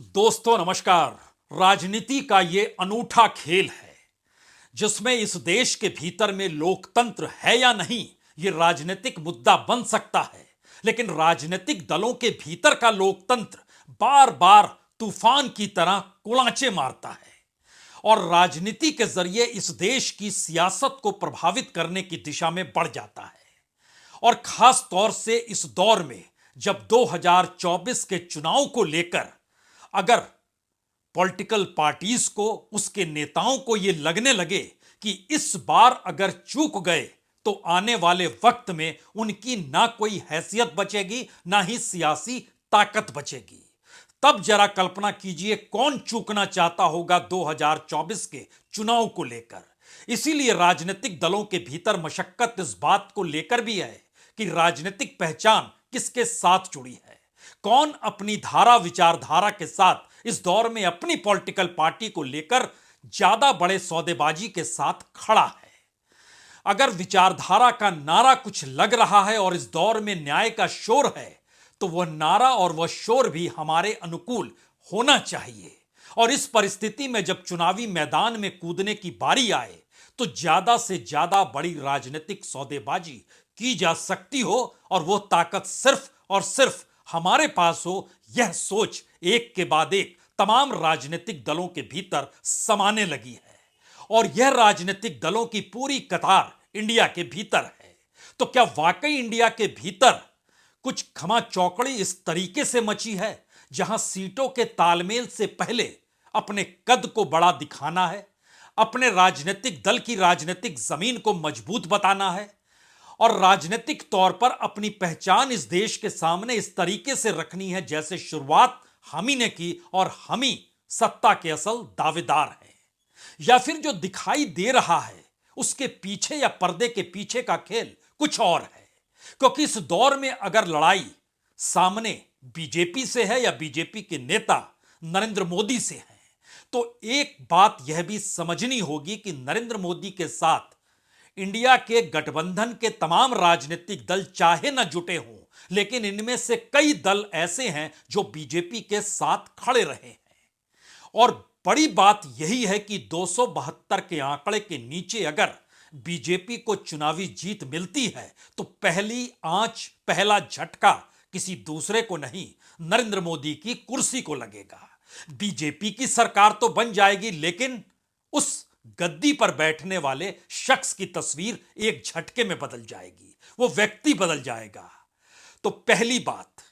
दोस्तों नमस्कार। राजनीति का ये अनूठा खेल है जिसमें इस देश के भीतर में लोकतंत्र है या नहीं, ये राजनीतिक मुद्दा बन सकता है। लेकिन राजनीतिक दलों के भीतर का लोकतंत्र बार बार तूफान की तरह कुलांचे मारता है और राजनीति के जरिए इस देश की सियासत को प्रभावित करने की दिशा में बढ़ जाता है। और खास तौर से इस दौर में जब 2024 के चुनाव को लेकर अगर पॉलिटिकल पार्टीज को, उसके नेताओं को यह लगने लगे कि इस बार अगर चूक गए तो आने वाले वक्त में उनकी ना कोई हैसियत बचेगी ना ही सियासी ताकत बचेगी, तब जरा कल्पना कीजिए कौन चूकना चाहता होगा 2024 के चुनाव को लेकर। इसीलिए राजनीतिक दलों के भीतर मशक्कत इस बात को लेकर भी है कि राजनीतिक पहचान किसके साथ जुड़ी है, कौन अपनी धारा विचारधारा के साथ इस दौर में अपनी पॉलिटिकल पार्टी को लेकर ज्यादा बड़े सौदेबाजी के साथ खड़ा है। अगर विचारधारा का नारा कुछ लग रहा है और इस दौर में न्याय का शोर है तो वह नारा और वह शोर भी हमारे अनुकूल होना चाहिए। और इस परिस्थिति में जब चुनावी मैदान में कूदने की बारी आए तो ज्यादा से ज्यादा बड़ी राजनीतिक सौदेबाजी की जा सकती हो और वह ताकत सिर्फ और सिर्फ हमारे पास हो, यह सोच एक के बाद एक तमाम राजनीतिक दलों के भीतर समाने लगी है। और यह राजनीतिक दलों की पूरी कतार इंडिया के भीतर है। तो क्या वाकई इंडिया के भीतर कुछ खमा चौकड़ी इस तरीके से मची है जहां सीटों के तालमेल से पहले अपने कद को बड़ा दिखाना है, अपने राजनीतिक दल की राजनीतिक जमीन को मजबूत बताना है और राजनीतिक तौर पर अपनी पहचान इस देश के सामने इस तरीके से रखनी है जैसे शुरुआत हम ही ने की और हम ही सत्ता के असल दावेदार हैं। या फिर जो दिखाई दे रहा है उसके पीछे या पर्दे के पीछे का खेल कुछ और है। क्योंकि इस दौर में अगर लड़ाई सामने बीजेपी से है या बीजेपी के नेता नरेंद्र मोदी से है तो एक बात यह भी समझनी होगी कि नरेंद्र मोदी के साथ इंडिया के गठबंधन के तमाम राजनीतिक दल चाहे न जुटे हों, लेकिन इनमें से कई दल ऐसे हैं जो बीजेपी के साथ खड़े रहे हैं। और बड़ी बात यही है कि 272 के आंकड़े के नीचे अगर बीजेपी को चुनावी जीत मिलती है तो पहली आंच, पहला झटका किसी दूसरे को नहीं, नरेंद्र मोदी की कुर्सी को लगेगा। बीजेपी की सरकार तो बन जाएगी लेकिन उस गद्दी पर बैठने वाले शख्स की तस्वीर एक झटके में बदल जाएगी, वो व्यक्ति बदल जाएगा। तो पहली बात,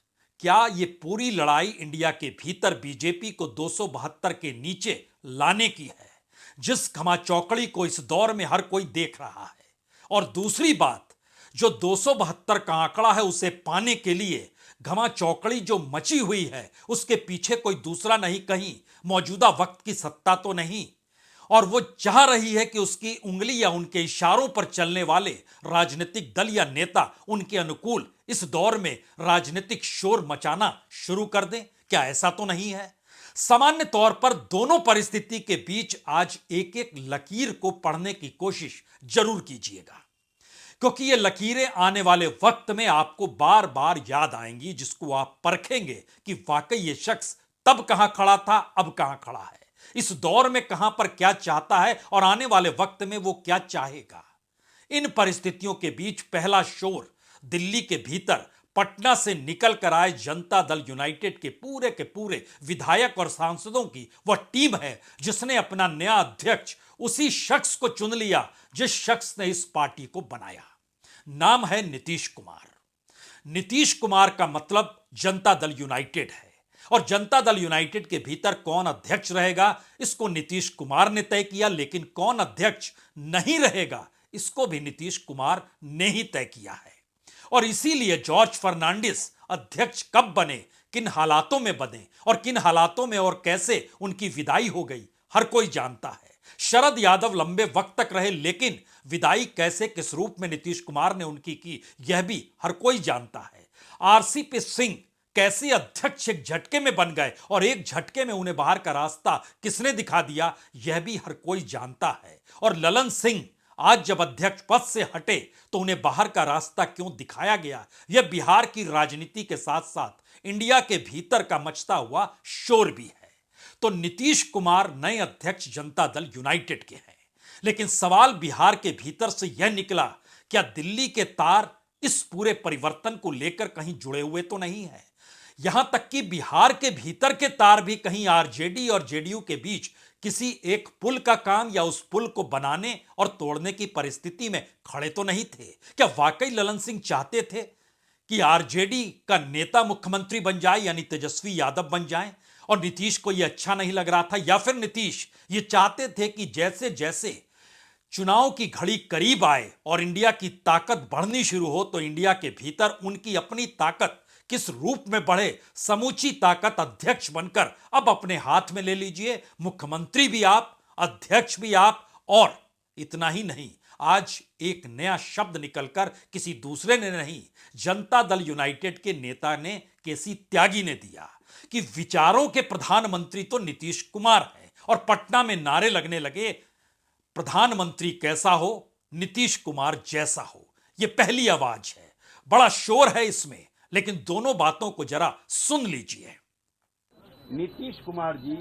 क्या ये पूरी लड़ाई इंडिया के भीतर बीजेपी को 272 के नीचे लाने की है, जिस घमा चौकड़ी को इस दौर में हर कोई देख रहा है। और दूसरी बात, जो 272 का आंकड़ा है उसे पाने के लिए घमा चौकड़ी जो मची हुई है उसके पीछे कोई दूसरा नहीं, कहीं मौजूदा वक्त की सत्ता तो नहीं, और वो चाह रही है कि उसकी उंगली या उनके इशारों पर चलने वाले राजनीतिक दल या नेता उनके अनुकूल इस दौर में राजनीतिक शोर मचाना शुरू कर दें। क्या ऐसा तो नहीं है? सामान्य तौर पर दोनों परिस्थिति के बीच आज एक एक लकीर को पढ़ने की कोशिश जरूर कीजिएगा, क्योंकि ये लकीरें आने वाले वक्त में आपको बार बार याद आएंगी, जिसको आप परखेंगे कि वाकई ये शख्स तब कहां खड़ा था, अब कहां खड़ा है, इस दौर में कहां पर क्या चाहता है और आने वाले वक्त में वो क्या चाहेगा। इन परिस्थितियों के बीच पहला शोर दिल्ली के भीतर पटना से निकल कर आए जनता दल यूनाइटेड के पूरे विधायक और सांसदों की वह टीम है जिसने अपना नया अध्यक्ष उसी शख्स को चुन लिया जिस शख्स ने इस पार्टी को बनाया। नाम है नीतीश कुमार। नीतीश कुमार का मतलब जनता दल यूनाइटेड है और जनता दल यूनाइटेड के भीतर कौन अध्यक्ष रहेगा इसको नीतीश कुमार ने तय किया, लेकिन कौन अध्यक्ष नहीं रहेगा इसको भी नीतीश कुमार ने ही तय किया है। और इसीलिए जॉर्ज फर्नांडिस अध्यक्ष कब बने, किन हालातों में बने और किन हालातों में और कैसे उनकी विदाई हो गई, हर कोई जानता है। शरद यादव लंबे वक्त तक रहे लेकिन विदाई कैसे, किस रूप में नीतीश कुमार ने उनकी की, यह भी हर कोई जानता है। आरसीपी सिंह कैसे अध्यक्ष एक झटके में बन गए और एक झटके में उन्हें बाहर का रास्ता किसने दिखा दिया, यह भी हर कोई जानता है। और ललन सिंह आज जब अध्यक्ष पद से हटे तो उन्हें बाहर का रास्ता क्यों दिखाया गया, यह बिहार की राजनीति के साथ साथ इंडिया के भीतर का मचता हुआ शोर भी है। तो नीतीश कुमार नए अध्यक्ष जनता दल यूनाइटेड के हैं, लेकिन सवाल बिहार के भीतर से यह निकला, क्या दिल्ली के तार इस पूरे परिवर्तन को लेकर कहीं जुड़े हुए तो नहीं है? यहां तक कि बिहार के भीतर के तार भी कहीं आरजेडी और जेडीयू के बीच किसी एक पुल का काम या उस पुल को बनाने और तोड़ने की परिस्थिति में खड़े तो नहीं थे? क्या वाकई ललन सिंह चाहते थे कि आरजेडी का नेता मुख्यमंत्री बन जाए, यानी तेजस्वी यादव बन जाएं, और नीतीश को यह अच्छा नहीं लग रहा था? या फिर नीतीश ये चाहते थे कि जैसे जैसे चुनाव की घड़ी करीब आए और इंडिया की ताकत बढ़नी शुरू हो तो इंडिया के भीतर उनकी अपनी ताकत किस रूप में बढ़े, समूची ताकत अध्यक्ष बनकर अब अपने हाथ में ले लीजिए, मुख्यमंत्री भी आप, अध्यक्ष भी आप, और इतना ही नहीं, आज एक नया शब्द निकलकर किसी दूसरे ने नहीं, जनता दल यूनाइटेड के नेता ने, केसी त्यागी ने दिया कि विचारों के प्रधानमंत्री तो नीतीश कुमार हैं, और पटना में नारे लगने लगे, प्रधानमंत्री कैसा हो, नीतीश कुमार जैसा हो। यह पहली आवाज है, बड़ा शोर है इसमें, लेकिन दोनों बातों को जरा सुन लीजिए। नीतीश कुमार जी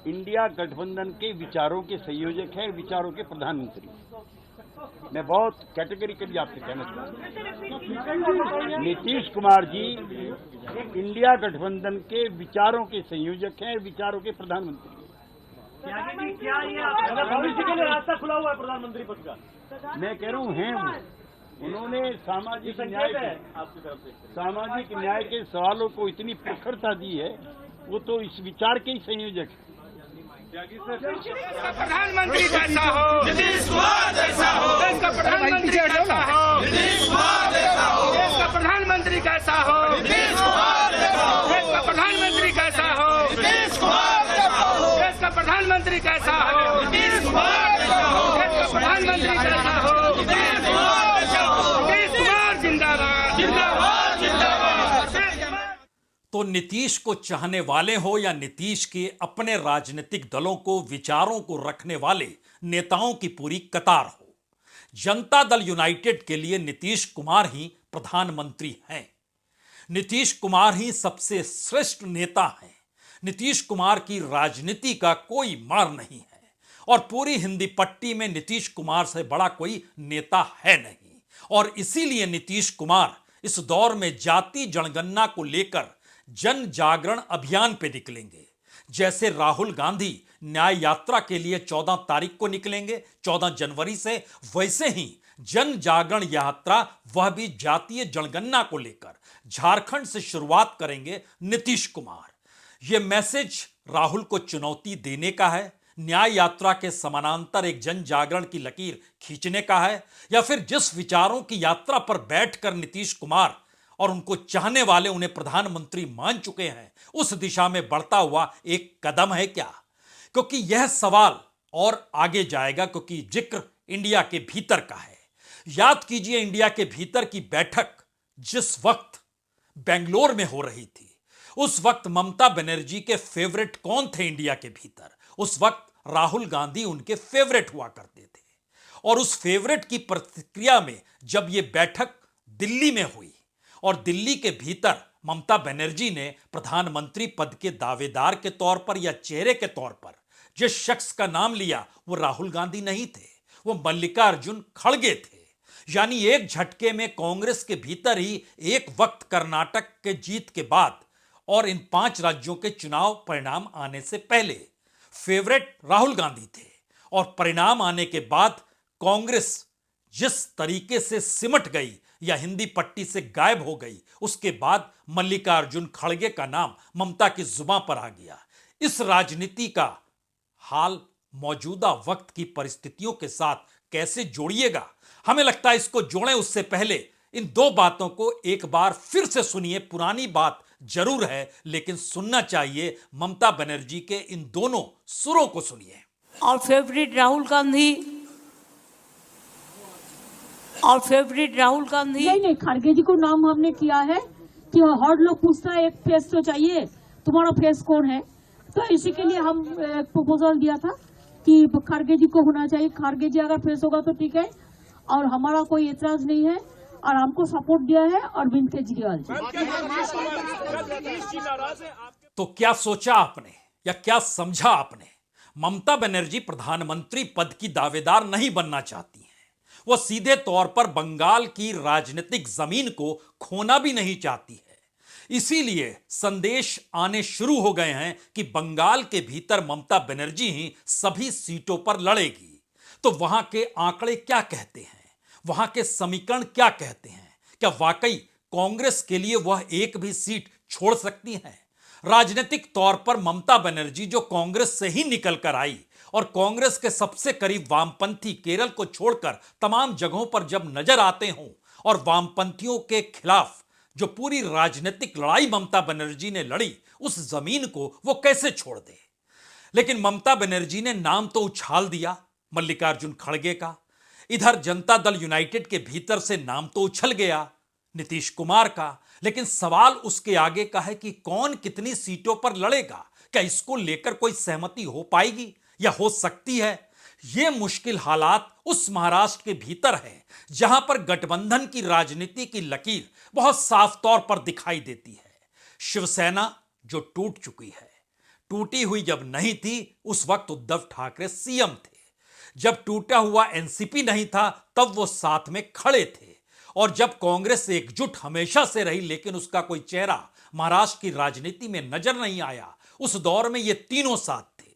इंडिया गठबंधन के विचारों के संयोजक हैं, विचारों के प्रधानमंत्री। मैं बहुत कैटेगरिकली आपसे कहना चाहता हूं, नीतीश कुमार जी इंडिया गठबंधन के विचारों के संयोजक हैं, विचारों के प्रधानमंत्री। क्या ये भविष्य के लिए रास्ता खुला हुआ है प्रधानमंत्री पद का? मैं कह रहा हूं हैं उन्होंने सामाजिक न्याय के सवालों को इतनी प्रखरता दी है, वो तो इस विचार के ही संयोजक है। प्रधानमंत्री कैसा हो, नीतीश कुमार जैसा हो, देश का प्रधानमंत्री कैसा हो, नीतीश कुमार जैसा हो, देश का प्रधानमंत्री कैसा हो, नीतीश कुमार जैसा हो, देश का प्रधानमंत्री कैसा हो, नीतीश कुमार जैसा हो, देश का प्रधानमंत्री कैसा हो, नीतीश कुमार जैसा हो, देश का प्रधानमंत्री कैसा हो, नीतीश कुमार जैसा हो, नीतीश कुमार जिंदाबाद, जिंदाबाद, जिंदाबाद। तो नीतीश को चाहने वाले हो या नीतीश के अपने राजनीतिक दलों को, विचारों को रखने वाले नेताओं की पूरी कतार हो, जनता दल यूनाइटेड के लिए नीतीश कुमार ही प्रधानमंत्री हैं। नीतीश कुमार ही सबसे श्रेष्ठ नेता हैं। नीतीश कुमार की राजनीति का कोई मार नहीं है, और पूरी हिंदी पट्टी में नीतीश कुमार से बड़ा कोई नेता है नहीं। और इसीलिए नीतीश कुमार इस दौर में जाति जनगणना को लेकर जन जागरण अभियान पे निकलेंगे। जैसे राहुल गांधी न्याय यात्रा के लिए 14 तारीख को निकलेंगे, 14 जनवरी से, वैसे ही जन जागरण यात्रा वह भी जातीय जनगणना को लेकर झारखंड से शुरुआत करेंगे नीतीश कुमार। यह मैसेज राहुल को चुनौती देने का है, न्याय यात्रा के समानांतर एक जन जागरण की लकीर खींचने का है, या फिर जिस विचारों की यात्रा पर बैठकर नीतीश कुमार और उनको चाहने वाले उन्हें प्रधानमंत्री मान चुके हैं, उस दिशा में बढ़ता हुआ एक कदम है क्या? क्योंकि यह सवाल और आगे जाएगा, क्योंकि जिक्र इंडिया के भीतर का है। याद कीजिए, इंडिया के भीतर की बैठक जिस वक्त बेंगलोर में हो रही थी, उस वक्त ममता बनर्जी के फेवरेट कौन थे इंडिया के भीतर? उस वक्त राहुल गांधी उनके फेवरेट हुआ करते थे। और उस फेवरेट की प्रतिक्रिया में जब यह बैठक दिल्ली में हुई और दिल्ली के भीतर ममता बनर्जी ने प्रधानमंत्री पद के दावेदार के तौर पर या चेहरे के तौर पर जिस शख्स का नाम लिया, वो राहुल गांधी नहीं थे, वो मल्लिकार्जुन खड़गे थे। यानी एक झटके में कांग्रेस के भीतर ही एक वक्त कर्नाटक के जीत के बाद और इन 5 राज्यों के चुनाव परिणाम आने से पहले फेवरेट राहुल गांधी थे, और परिणाम आने के बाद कांग्रेस जिस तरीके से सिमट गई या हिंदी पट्टी से गायब हो गई, उसके बाद मल्लिकार्जुन खड़गे का नाम ममता की जुबान पर आ गया। इस राजनीति का हाल मौजूदा वक्त की परिस्थितियों के साथ कैसे जोड़िएगा? हमें लगता है इसको जोड़ें उससे पहले इन 2 बातों को एक बार फिर से सुनिए। पुरानी बात जरूर है, लेकिन सुनना चाहिए ममता बनर्जी के इन दोनों सुरों को सुनिए। और फेवरेट राहुल गांधी, और फेवरेट राहुल गांधी नहीं, खड़गे जी को नाम हमने किया है कि हर लोग पूछता है एक फेस तो चाहिए, तुम्हारा फेस कौन है? तो इसी के लिए हम प्रपोजल दिया था कि खड़गे जी को होना चाहिए। खड़गे जी अगर फेस होगा तो ठीक है, और हमारा कोई एतराज नहीं है। और हमको सपोर्ट दिया है अरविंद केजरीवाल जी। तो क्या सोचा आपने या क्या समझा आपने? ममता बनर्जी प्रधानमंत्री पद की दावेदार नहीं बनना चाहती हैं। वो सीधे तौर पर बंगाल की राजनीतिक जमीन को खोना भी नहीं चाहती है। इसीलिए संदेश आने शुरू हो गए हैं कि बंगाल के भीतर ममता बनर्जी ही सभी सीटों पर लड़ेगी। तो वहां के आंकड़े क्या कहते हैं? वहां के समीकरण क्या कहते हैं? क्या वाकई कांग्रेस के लिए वह एक भी सीट छोड़ सकती है? राजनीतिक तौर पर ममता बनर्जी जो कांग्रेस से ही निकल कर आई और कांग्रेस के सबसे करीब वामपंथी केरल को छोड़कर तमाम जगहों पर जब नजर आते हों और वामपंथियों के खिलाफ जो पूरी राजनीतिक लड़ाई ममता बनर्जी ने लड़ी, उस जमीन को वो कैसे छोड़ दे? लेकिन ममता बनर्जी ने नाम तो उछाल दिया मल्लिकार्जुन खड़गे का, इधर जनता दल यूनाइटेड के भीतर से नाम तो उछल गया नीतीश कुमार का, लेकिन सवाल उसके आगे का है कि कौन कितनी सीटों पर लड़ेगा? क्या इसको लेकर कोई सहमति हो पाएगी या हो सकती है? यह मुश्किल हालात उस महाराष्ट्र के भीतर है जहां पर गठबंधन की राजनीति की लकीर बहुत साफ तौर पर दिखाई देती है। शिवसेना जो टूट चुकी है, टूटी हुई जब नहीं थी उस वक्त उद्धव ठाकरे सीएम थे। जब टूटा हुआ एनसीपी नहीं था तब वो साथ में खड़े थे। और जब कांग्रेस एकजुट हमेशा से रही लेकिन उसका कोई चेहरा महाराष्ट्र की राजनीति में नजर नहीं आया, उस दौर में ये तीनों साथ थे।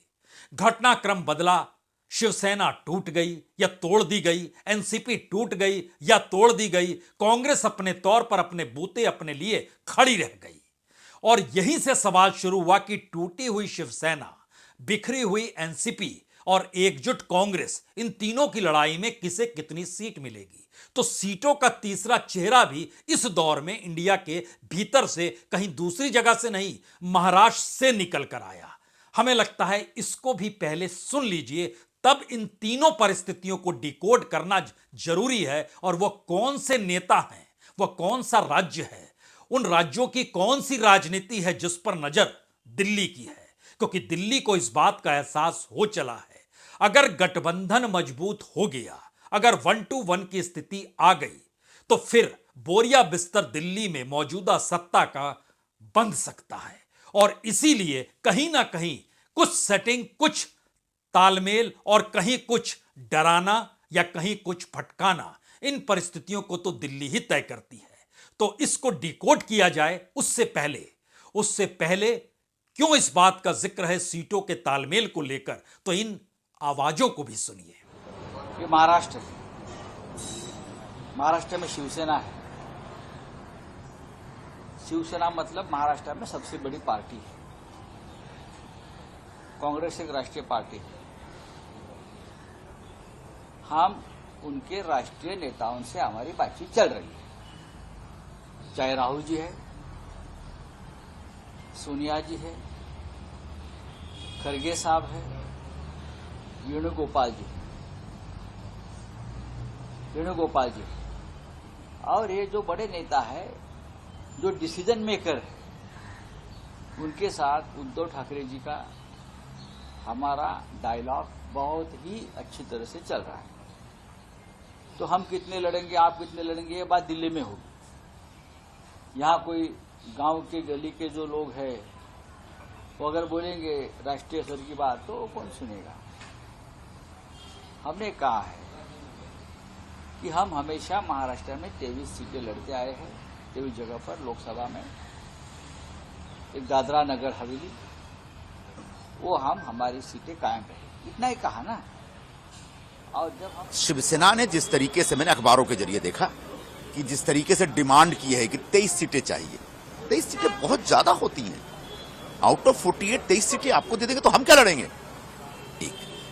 घटनाक्रम बदला, शिवसेना टूट गई या तोड़ दी गई, एनसीपी टूट गई या तोड़ दी गई, कांग्रेस अपने तौर पर अपने बूते अपने लिए खड़ी रह गई। और यहीं से सवाल शुरू हुआ कि टूटी हुई शिवसेना, बिखरी हुई एनसीपी और एकजुट कांग्रेस, इन तीनों की लड़ाई में किसे कितनी सीट मिलेगी? तो सीटों का तीसरा चेहरा भी इस दौर में इंडिया के भीतर से कहीं दूसरी जगह से नहीं, महाराष्ट्र से निकल कर आया। हमें लगता है इसको भी पहले सुन लीजिए, तब इन तीनों परिस्थितियों को डिकोड करना जरूरी है। और वह कौन से नेता हैं, वह कौन सा राज्य है, उन राज्यों की कौन सी राजनीति है जिस पर नजर दिल्ली की है। क्योंकि दिल्ली को इस बात का एहसास हो चला है, अगर गठबंधन मजबूत हो गया, अगर 1-1 की स्थिति आ गई, तो फिर बोरिया बिस्तर दिल्ली में मौजूदा सत्ता का बंध सकता है। और इसीलिए कहीं ना कहीं कुछ सेटिंग, कुछ तालमेल और कहीं कुछ डराना या कहीं कुछ भटकाना, इन परिस्थितियों को तो दिल्ली ही तय करती है। तो इसको डिकोड किया जाए उससे पहले क्यों इस बात का जिक्र है सीटों के तालमेल को लेकर, तो इन आवाजों को भी सुनिए। ये महाराष्ट्र है, महाराष्ट्र में शिवसेना है। शिवसेना मतलब महाराष्ट्र में सबसे बड़ी पार्टी है। कांग्रेस एक राष्ट्रीय पार्टी है। हम उनके राष्ट्रीय नेताओं से हमारी बातचीत चल रही है, चाहे राहुल जी है, सोनिया जी है, खड़गे साहब है, वेणुगोपाल जी और ये जो बड़े नेता है, जो डिसीजन मेकर है, उनके साथ उद्धव ठाकरे जी का हमारा डायलॉग बहुत ही अच्छी तरह से चल रहा है। तो हम कितने लड़ेंगे, आप कितने लड़ेंगे, ये बात दिल्ली में होगी। यहाँ कोई गांव के गली के जो लोग हैं वो अगर बोलेंगे राष्ट्रीय स्तर की बात, तो कौन सुनेगा। हमने कहा है कि हम हमेशा महाराष्ट्र में 23 सीटें लड़ते आए हैं, 23 जगह पर लोकसभा में, एक दादरा नगर हवेली, वो हम हमारी सीटें कायम रहेगी, इतना ही कहा ना। और जब हम शिवसेना ने जिस तरीके से, मैंने अखबारों के जरिए देखा कि जिस तरीके से डिमांड की है कि 23 सीटें चाहिए, 23 सीटें बहुत ज्यादा होती हैं। आउट ऑफ 48 23 सीटें आपको दे देंगे तो हम क्या लड़ेंगे?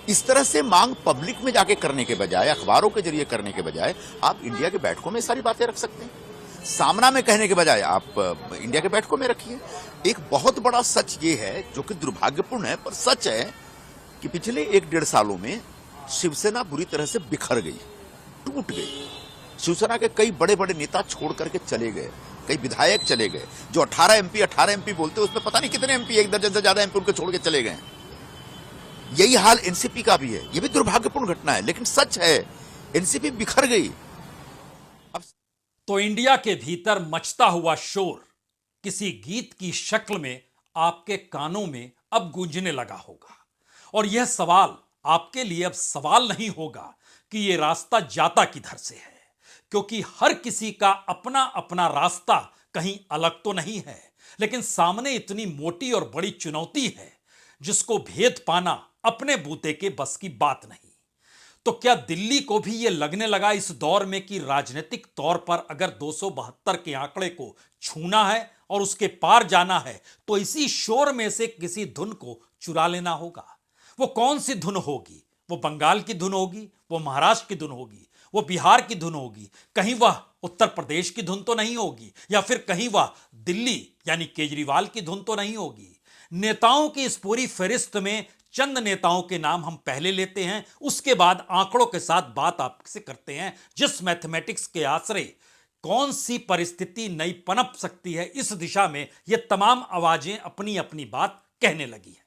इस तरह से मांग पब्लिक में जाके करने के बजाय, अखबारों के जरिए करने के बजाय, आप इंडिया के बैठकों में सारी बातें रख सकते हैं। सामना में कहने के बजाय आप इंडिया के बैठकों में रखिए। एक बहुत बड़ा सच ये है, जो कि दुर्भाग्यपूर्ण है पर सच है, कि पिछले 1-1.5 सालों में शिवसेना बुरी तरह से बिखर गई, टूट गई। शिवसेना के कई बड़े बड़े नेता छोड़ करके चले गए, कई विधायक चले गए। जो 18 एमपी बोलते उसमें पता नहीं कितने एमपी, 1 दर्जन से ज्यादा एमपी उनके छोड़ के चले गए। यही हाल एनसीपी का भी है। यह भी दुर्भाग्यपूर्ण घटना है, लेकिन सच है, एनसीपी बिखर गई। तो इंडिया के भीतर मचता हुआ शोर किसी गीत की शक्ल में आपके कानों में अब गूंजने लगा होगा। और यह सवाल आपके लिए अब सवाल नहीं होगा कि यह रास्ता जाता किधर से है, क्योंकि हर किसी का अपना अपना रास्ता कहीं अलग तो नहीं है, लेकिन सामने इतनी मोटी और बड़ी चुनौती है जिसको भेद पाना अपने बूते के बस की बात नहीं। तो क्या दिल्ली को भी यह लगने लगा इस दौर में कि राजनीतिक तौर पर अगर 272 के आंकड़े को छूना है और उसके पार जाना है तो इसी शोर में से किसी धुन को चुरा लेना होगा? वो कौन सी धुन होगी? वो बंगाल की धुन होगी, वो महाराष्ट्र की धुन होगी, वो बिहार की धुन होगी, कहीं वह उत्तर प्रदेश की धुन तो नहीं होगी, या फिर कहीं वह दिल्ली यानी केजरीवाल की धुन तो नहीं होगी? नेताओं की इस पूरी फहरिस्त में चंद नेताओं के नाम हम पहले लेते हैं, उसके बाद आंकड़ों के साथ बात आपसे करते हैं जिस मैथमेटिक्स के आश्रय कौन सी परिस्थिति नई पनप सकती है, इस दिशा में ये तमाम आवाजें अपनी अपनी बात कहने लगी है।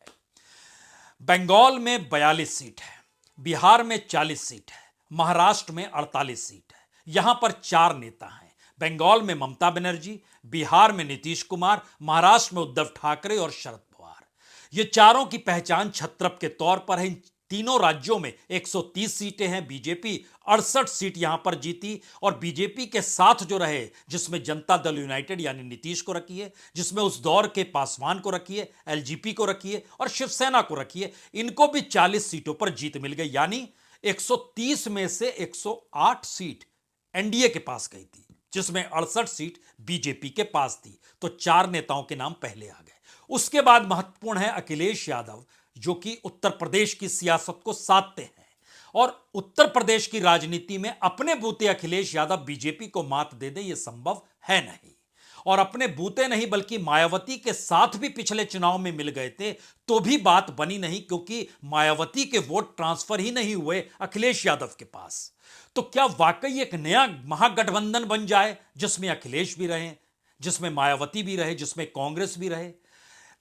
बंगाल में 42 सीट है, बिहार में 40 सीट है, महाराष्ट्र में 48 सीट है। यहां पर 4 नेता हैं। बंगाल में ममता बनर्जी, बिहार में नीतीश कुमार, महाराष्ट्र में उद्धव ठाकरे और शरद पवार। ये चारों की पहचान छत्रप के तौर पर है। इन तीनों राज्यों में 130 सीटें हैं। बीजेपी 68 सीट यहां पर जीती और बीजेपी के साथ जो रहे, जिसमें जनता दल यूनाइटेड यानी नीतीश को रखिए, जिसमें उस दौर के पासवान को रखिए, एलजेपी को रखिए और शिवसेना को रखिए, इनको भी 40 सीटों पर जीत मिल गई। यानी 130 में से 108 सीट एनडीए के पास गई थी, जिसमें 68 सीट बीजेपी के पास थी। तो 4 नेताओं के नाम पहले आ गए। उसके बाद महत्वपूर्ण है अखिलेश यादव, जो कि उत्तर प्रदेश की सियासत को साधते हैं और उत्तर प्रदेश की राजनीति में अपने बूते अखिलेश यादव बीजेपी को मात दे दे, यह संभव है नहीं। और अपने बूते नहीं बल्कि मायावती के साथ भी पिछले चुनाव में मिल गए थे तो भी बात बनी नहीं, क्योंकि मायावती के वोट ट्रांसफर ही नहीं हुए अखिलेश यादव के पास। तो क्या वाकई एक नया महागठबंधन बन जाए जिसमें अखिलेश भी रहे, जिसमें मायावती भी रहे, जिसमें कांग्रेस भी रहे?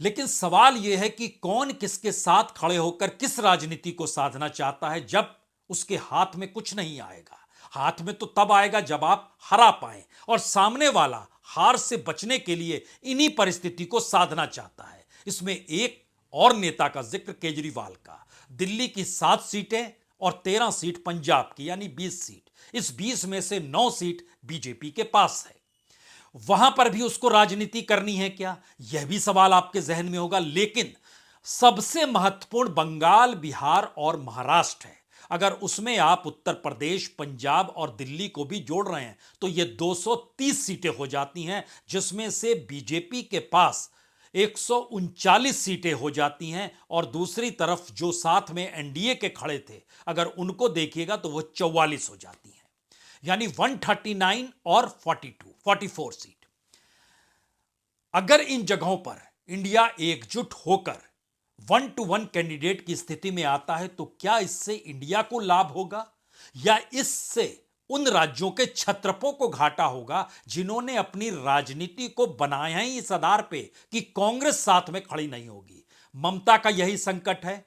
लेकिन सवाल यह है कि कौन किसके साथ खड़े होकर किस राजनीति को साधना चाहता है जब उसके हाथ में कुछ नहीं आएगा। हाथ में तो तब आएगा जब आप हरा पाएं, और सामने वाला हार से बचने के लिए इन्हीं परिस्थिति को साधना चाहता है। इसमें एक और नेता का जिक्र केजरीवाल का। दिल्ली की 7 सीटें और 13 सीट पंजाब की, यानी 20 सीट। इस 20 में से 9 सीट बीजेपी के पास है। वहां पर भी उसको राजनीति करनी है क्या, यह भी सवाल आपके जहन में होगा। लेकिन सबसे महत्वपूर्ण बंगाल, बिहार और महाराष्ट्र है। अगर उसमें आप उत्तर प्रदेश, पंजाब और दिल्ली को भी जोड़ रहे हैं तो यह 230 सीटें हो जाती हैं, जिसमें से बीजेपी के पास 139 सीटें हो जाती हैं। और दूसरी तरफ जो साथ में एनडीए के खड़े थे, अगर उनको देखिएगा तो वह 44 हो जाती हैं, यानी 139 और 44 सीट। अगर इन जगहों पर इंडिया एकजुट होकर 1 to 1 कैंडिडेट की स्थिति में आता है तो क्या इससे इंडिया को लाभ होगा या इससे उन राज्यों के छत्रपों को घाटा होगा जिन्होंने अपनी राजनीति को बनाया ही इस आधार पे कि कांग्रेस साथ में खड़ी नहीं होगी? ममता का यही संकट है,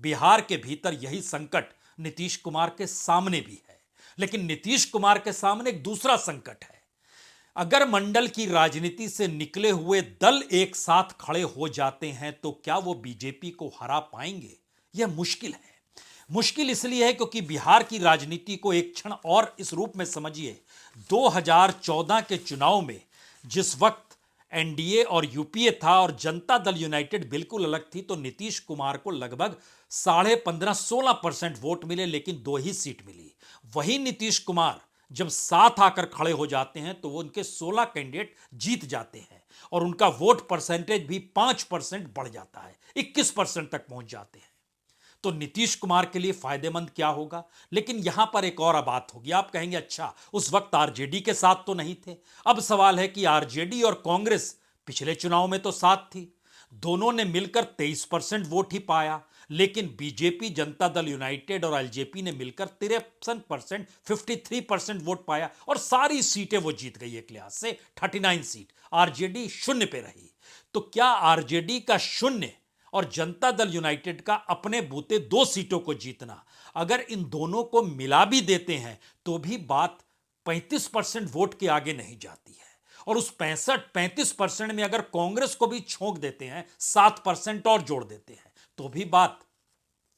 बिहार के भीतर यही संकट नीतीश कुमार के सामने भी है। लेकिन नीतीश कुमार के सामने एक दूसरा संकट है। अगर मंडल की राजनीति से निकले हुए दल एक साथ खड़े हो जाते हैं तो क्या वो बीजेपी को हरा पाएंगे? यह मुश्किल है। मुश्किल इसलिए है क्योंकि बिहार की राजनीति को एक क्षण और इस रूप में समझिए। 2014 के चुनाव में जिस वक्त एनडीए और यूपीए था और जनता दल यूनाइटेड बिल्कुल अलग थी, तो नीतीश कुमार को लगभग 15.5-16% वोट मिले, लेकिन 2 ही सीट मिली। वही नीतीश कुमार जब साथ आकर खड़े हो जाते हैं तो वो उनके 16 कैंडिडेट जीत जाते हैं और उनका वोट परसेंटेज भी 5% बढ़ जाता है, 21% तक पहुंच जाते हैं। तो नीतीश कुमार के लिए फायदेमंद क्या होगा? लेकिन यहां पर एक और बात होगी। आप कहेंगे अच्छा, उस वक्त आरजेडी के साथ तो नहीं थे। अब सवाल है कि आरजेडी और कांग्रेस पिछले चुनाव में तो साथ थी, दोनों ने मिलकर 23% वोट ही पाया। लेकिन बीजेपी, जनता दल यूनाइटेड और एलजेपी ने मिलकर 53%, 53% वोट पाया और सारी सीटें वो जीत गई। एक लिहाज से 39 सीट, आरजेडी 0 पे रही। तो क्या आरजेडी का 0 और जनता दल यूनाइटेड का अपने बूते 2 सीटों को जीतना, अगर इन दोनों को मिला भी देते हैं तो भी बात 35% वोट के आगे नहीं जाती है। और उस 35% में अगर कांग्रेस को भी छोंक देते हैं, 7% और जोड़ देते हैं, तो भी बात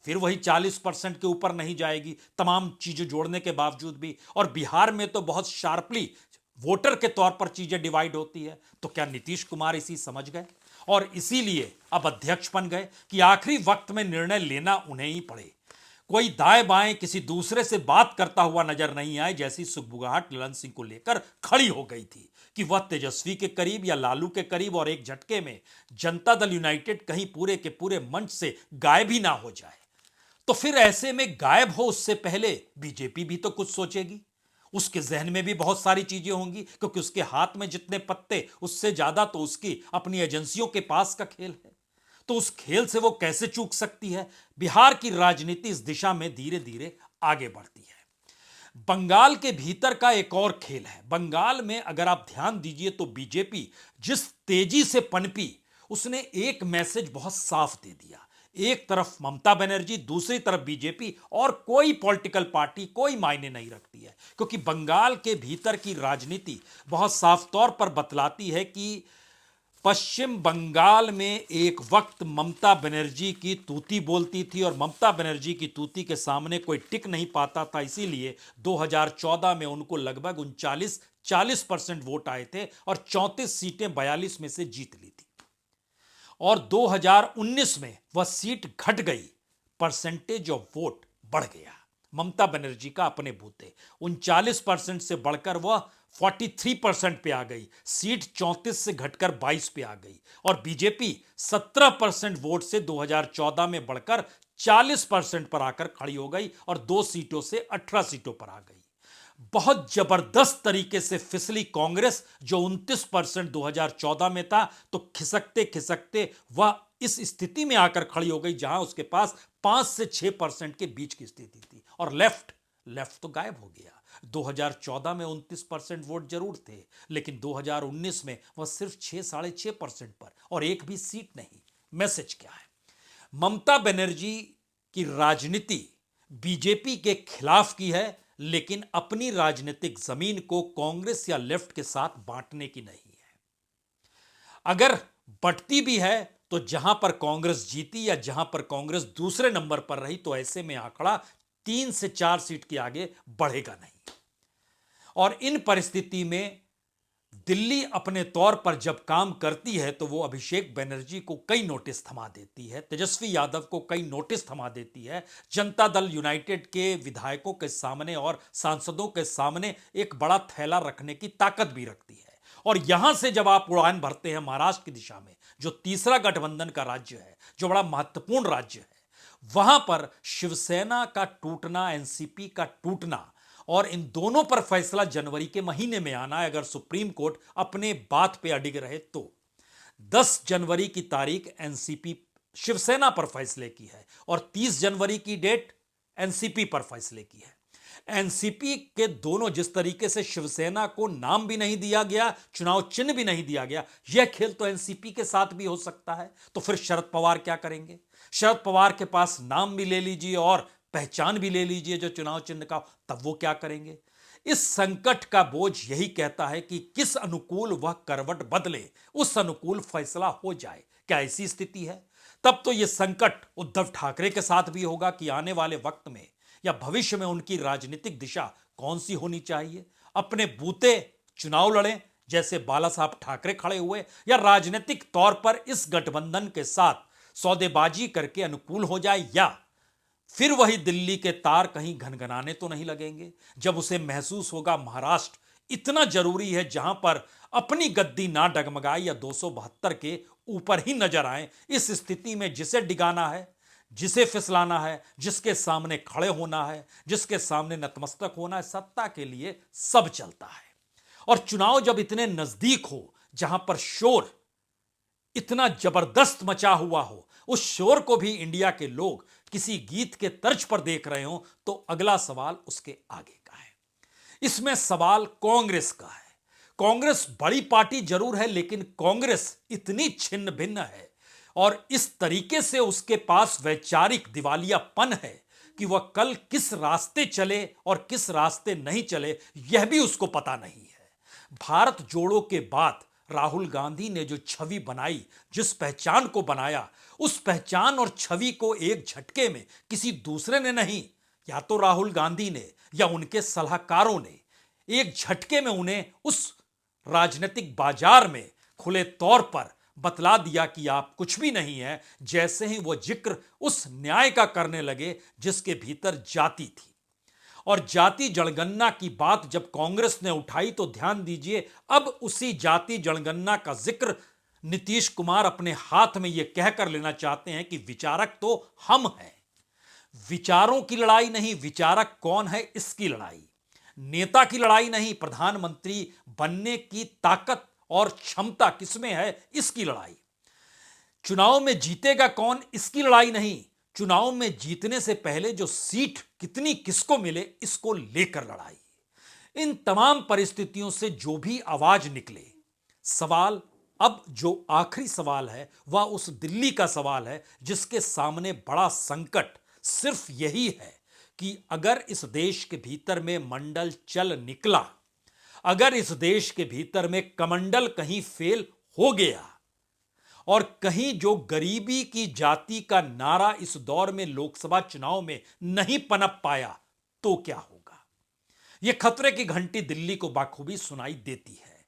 फिर वही 40% के ऊपर नहीं जाएगी, तमाम चीजें जोड़ने के बावजूद भी। और बिहार में तो बहुत शार्पली वोटर के तौर पर चीजें डिवाइड होती है। तो क्या नीतीश कुमार इसी समझ गए और इसीलिए अब अध्यक्ष बन गए कि आखिरी वक्त में निर्णय लेना उन्हें ही पड़े? कोई दाएं बाएं किसी दूसरे से बात करता हुआ नजर नहीं आए, जैसी सुगबुगाहट ललन सिंह को लेकर खड़ी हो गई थी कि वह तेजस्वी के करीब या लालू के करीब और एक झटके में जनता दल यूनाइटेड कहीं पूरे के पूरे मंच से गायब ही ना हो जाए। तो फिर ऐसे में गायब हो उससे पहले बीजेपी भी तो कुछ सोचेगी, उसके जहन में भी बहुत सारी चीजें होंगी, क्योंकि उसके हाथ में जितने पत्ते उससे ज्यादा तो उसकी अपनी एजेंसियों के पास का खेल है। तो उस खेल से वो कैसे चूक सकती है? बिहार की राजनीति इस दिशा में धीरे धीरे आगे बढ़ती है। बंगाल के भीतर का एक और खेल है। बंगाल में अगर आप ध्यान दीजिए तो बीजेपी जिस तेजी से पनपी, उसने एक मैसेज बहुत साफ दे दिया। एक तरफ ममता बनर्जी, दूसरी तरफ बीजेपी, और कोई पॉलिटिकल पार्टी कोई मायने नहीं रखती है, क्योंकि बंगाल के भीतर की राजनीति बहुत साफ तौर पर बतलाती है कि पश्चिम बंगाल में एक वक्त ममता बनर्जी की तूती बोलती थी और ममता बनर्जी की तूती के सामने कोई टिक नहीं पाता था। इसीलिए 2014 में उनको लगभग 39-40% वोट आए थे और 34 सीटें 42 में से जीत ली थी। और 2019 में वह सीट घट गई, परसेंटेज ऑफ वोट बढ़ गया ममता बनर्जी का अपने बूते। 39% से बढ़कर वह 43% पे आ गई, सीट 34 से घटकर 22 पे आ गई। और बीजेपी 17% वोट से 2014 में बढ़कर 40% पर आकर खड़ी हो गई और 2 सीटों से 18 सीटों पर आ गई। बहुत जबरदस्त तरीके से फिसली कांग्रेस, जो 29% 2014 में था, तो खिसकते खिसकते वह इस स्थिति में आकर खड़ी हो गई जहां उसके पास 5 से 6% के बीच की स्थिति थी। और लेफ्ट तो गायब हो गया। 2014 में 29% वोट जरूर थे, लेकिन 2019 में वह सिर्फ 6-6.5% पर, और एक भी सीट नहीं। मैसेज क्या है? ममता बनर्जी की राजनीति बीजेपी के खिलाफ की है, लेकिन अपनी राजनीतिक जमीन को कांग्रेस या लेफ्ट के साथ बांटने की नहीं है। अगर बंटती भी है तो जहां पर कांग्रेस जीती या जहां पर कांग्रेस दूसरे नंबर पर रही, तो ऐसे में आंकड़ा 3 से 4 सीट के आगे बढ़ेगा नहीं। और इन परिस्थिति में दिल्ली अपने तौर पर जब काम करती है तो वो अभिषेक बनर्जी को कई नोटिस थमा देती है, तेजस्वी यादव को कई नोटिस थमा देती है, जनता दल यूनाइटेड के विधायकों के सामने और सांसदों के सामने एक बड़ा थैला रखने की ताकत भी रखती है। और यहां से जब आप उड़ान भरते हैं महाराष्ट्र की दिशा में, जो तीसरा गठबंधन का राज्य है, जो बड़ा महत्वपूर्ण राज्य है, वहां पर शिवसेना का टूटना, एनसीपी का टूटना, और इन दोनों पर फैसला जनवरी के महीने में आना है अगर सुप्रीम कोर्ट अपने बात पे अडिग रहे तो। 10 जनवरी की तारीख एनसीपी शिवसेना पर फैसले की है और 30 जनवरी की डेट एनसीपी पर फैसले की है। एनसीपी के दोनों, जिस तरीके से शिवसेना को नाम भी नहीं दिया गया, चुनाव चिन्ह भी नहीं दिया गया, यह खेल तो एनसीपी के साथ भी हो सकता है। तो फिर शरद पवार क्या करेंगे? शरद पवार के पास नाम भी ले लीजिए और पहचान भी ले लीजिए जो चुनाव चिन्ह का, तब वो क्या करेंगे? इस संकट का बोझ यही कहता है कि किस अनुकूल वह करवट बदले, उस अनुकूल फैसला हो जाए। क्या ऐसी स्थिति है? तब तो यह संकट उद्धव ठाकरे के साथ भी होगा कि आने वाले वक्त में या भविष्य में उनकी राजनीतिक दिशा कौन सी होनी चाहिए। अपने बूते चुनाव लड़ें जैसे बाला साहब ठाकरे खड़े हुए, या राजनीतिक तौर पर इस गठबंधन के साथ सौदेबाजी करके अनुकूल हो जाए, या फिर वही दिल्ली के तार कहीं घनघनाने तो नहीं लगेंगे जब उसे महसूस होगा महाराष्ट्र इतना जरूरी है जहां पर अपनी गद्दी ना डगमगाए या 272 के ऊपर ही नजर आए। इस स्थिति में जिसे डिगाना है, जिसे फिसलाना है, जिसके सामने खड़े होना है, जिसके सामने नतमस्तक होना है, सत्ता के लिए सब चलता है। और चुनाव जब इतने नजदीक हो, जहां पर शोर इतना जबरदस्त मचा हुआ हो, उस शोर को भी इंडिया के लोग किसी गीत के तर्ज पर देख रहे हो, तो अगला सवाल उसके आगे का है। इसमें सवाल कांग्रेस का है। कांग्रेस बड़ी पार्टी जरूर है, लेकिन कांग्रेस इतनी छिन्न भिन्न है और इस तरीके से उसके पास वैचारिक दिवालियापन है कि वह कल किस रास्ते चले और किस रास्ते नहीं चले यह भी उसको पता नहीं है। भारत जोड़ो के बाद राहुल गांधी ने जो छवि बनाई, जिस पहचान को बनाया, उस पहचान और छवि को एक झटके में किसी दूसरे ने नहीं, या तो राहुल गांधी ने या उनके सलाहकारों ने एक झटके में उन्हें उस राजनीतिक बाजार में खुले तौर पर बतला दिया कि आप कुछ भी नहीं है। जैसे ही वो जिक्र उस न्याय का करने लगे जिसके भीतर जाति थी, और जाति जनगणना की बात जब कांग्रेस ने उठाई तो ध्यान दीजिए, अब उसी जाति जनगणना का जिक्र नीतीश कुमार अपने हाथ में यह कहकर लेना चाहते हैं कि विचारक तो हम हैं। विचारों की लड़ाई नहीं, विचारक कौन है इसकी लड़ाई। नेता की लड़ाई नहीं, प्रधानमंत्री बनने की ताकत और क्षमता किसमें है इसकी लड़ाई। चुनाव में जीतेगा कौन इसकी लड़ाई नहीं, चुनाव में जीतने से पहले जो सीट कितनी किसको मिले इसको लेकर लड़ाई। इन तमाम परिस्थितियों से जो भी आवाज निकले, सवाल अब जो आखिरी सवाल है वह उस दिल्ली का सवाल है जिसके सामने बड़ा संकट सिर्फ यही है कि अगर इस देश के भीतर में मंडल चल निकला, अगर इस देश के भीतर में कमंडल कहीं फेल हो गया और कहीं जो गरीबी की जाति का नारा इस दौर में लोकसभा चुनाव में नहीं पनप पाया तो क्या होगा। यह खतरे की घंटी दिल्ली को बाखूबी सुनाई देती है।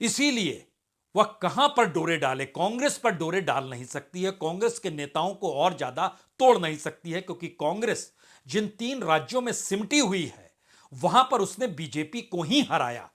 इसीलिए वह कहां पर डोरे डाले, कांग्रेस पर डोरे डाल नहीं सकती है, कांग्रेस के नेताओं को और ज्यादा तोड़ नहीं सकती है, क्योंकि कांग्रेस जिन 3 राज्यों में सिमटी हुई है वहां पर उसने बीजेपी को ही हराया।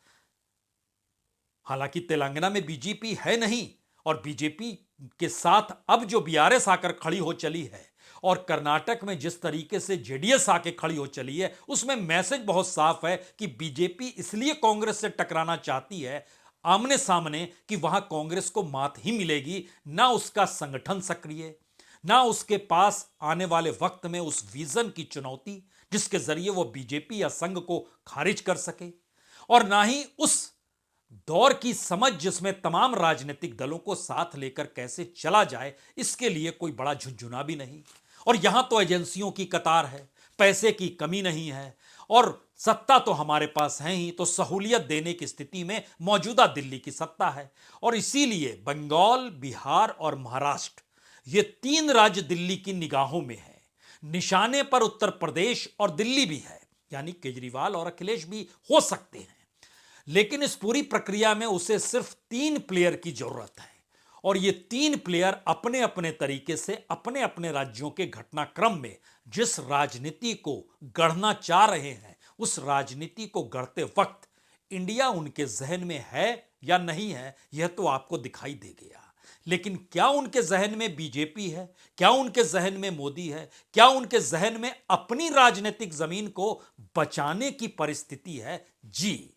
हालांकि तेलंगाना में बीजेपी है नहीं, और बीजेपी के साथ अब जो बीआरएस आकर खड़ी हो चली है, और कर्नाटक में जिस तरीके से जेडीएस आके खड़ी हो चली है, उसमें मैसेज बहुत साफ है कि बीजेपी इसलिए कांग्रेस से टकराना चाहती है आमने सामने कि वहां कांग्रेस को मात ही मिलेगी, ना उसका संगठन सक्रिय, ना उसके पास आने वाले वक्त में उस विजन की चुनौती जिसके जरिए वो बीजेपी या संघ को खारिज कर सके, और ना ही उस दौर की समझ जिसमें तमाम राजनीतिक दलों को साथ लेकर कैसे चला जाए, इसके लिए कोई बड़ा झुंझुना भी नहीं। और यहां तो एजेंसियों की कतार है, पैसे की कमी नहीं है, और सत्ता तो हमारे पास है ही, तो सहूलियत देने की स्थिति में मौजूदा दिल्ली की सत्ता है। और इसीलिए बंगाल, बिहार और महाराष्ट्र, ये 3 राज्य दिल्ली की निगाहों में है। निशाने पर उत्तर प्रदेश और दिल्ली भी है, यानी केजरीवाल और अखिलेश भी हो सकते हैं, लेकिन इस पूरी प्रक्रिया में उसे सिर्फ 3 प्लेयर की जरूरत है, और ये 3 प्लेयर अपने अपने तरीके से अपने अपने राज्यों के घटनाक्रम में जिस राजनीति को गढ़ना चाह रहे हैं, उस राजनीति को गढ़ते वक्त इंडिया उनके जहन में है या नहीं है यह तो आपको दिखाई दे गया। लेकिन क्या उनके जहन में बीजेपी है, क्या उनके जहन में मोदी है, क्या उनके जहन में अपनी राजनीतिक जमीन को बचाने की परिस्थिति है? जी,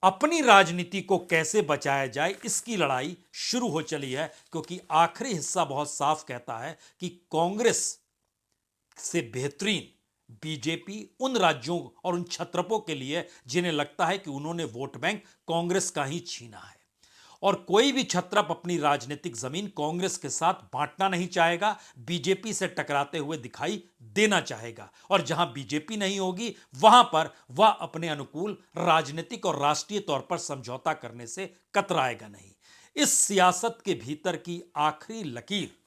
अपनी राजनीति को कैसे बचाया जाए इसकी लड़ाई शुरू हो चली है, क्योंकि आखिरी हिस्सा बहुत साफ कहता है कि कांग्रेस से बेहतरीन बीजेपी उन राज्यों और उन छत्रपों के लिए जिन्हें लगता है कि उन्होंने वोट बैंक कांग्रेस का ही छीना है, और कोई भी छत्रप अपनी राजनीतिक जमीन कांग्रेस के साथ बांटना नहीं चाहेगा, बीजेपी से टकराते हुए दिखाई देना चाहेगा, और जहां बीजेपी नहीं होगी वहां पर वह अपने अनुकूल राजनीतिक और राष्ट्रीय तौर पर समझौता करने से कतराएगा नहीं। इस सियासत के भीतर की आखिरी लकीर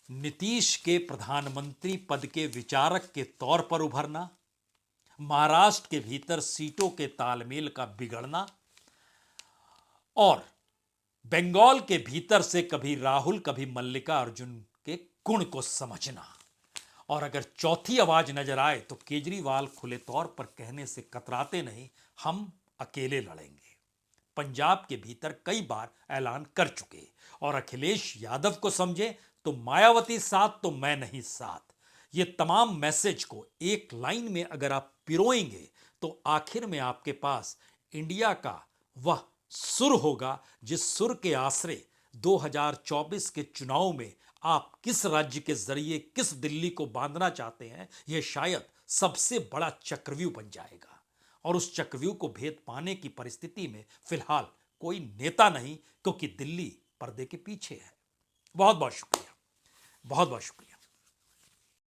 नीतीश के प्रधानमंत्री पद के विचारक के तौर पर उभरना, महाराष्ट्र के भीतर सीटों के तालमेल का बिगड़ना, और बंगाल के भीतर से कभी राहुल कभी मल्लिका अर्जुन के गुण को समझना, और अगर चौथी आवाज नजर आए तो केजरीवाल खुले तौर पर कहने से कतराते नहीं, हम अकेले लड़ेंगे। पंजाब के भीतर कई बार ऐलान कर चुके, और अखिलेश यादव को समझे तो मायावती साथ तो मैं नहीं साथ। ये तमाम मैसेज को एक लाइन में अगर आप पिरोएंगे तो आखिर में आपके पास इंडिया का वह सुर होगा जिस सुर के आसरे 2024 के चुनाव में आप किस राज्य के जरिए किस दिल्ली को बांधना चाहते हैं, यह शायद सबसे बड़ा चक्रव्यूह बन जाएगा। और उस चक्रव्यूह को भेद पाने की परिस्थिति में फिलहाल कोई नेता नहीं, क्योंकि दिल्ली पर्दे के पीछे है। बहुत बहुत शुक्रिया, बहुत बहुत शुक्रिया।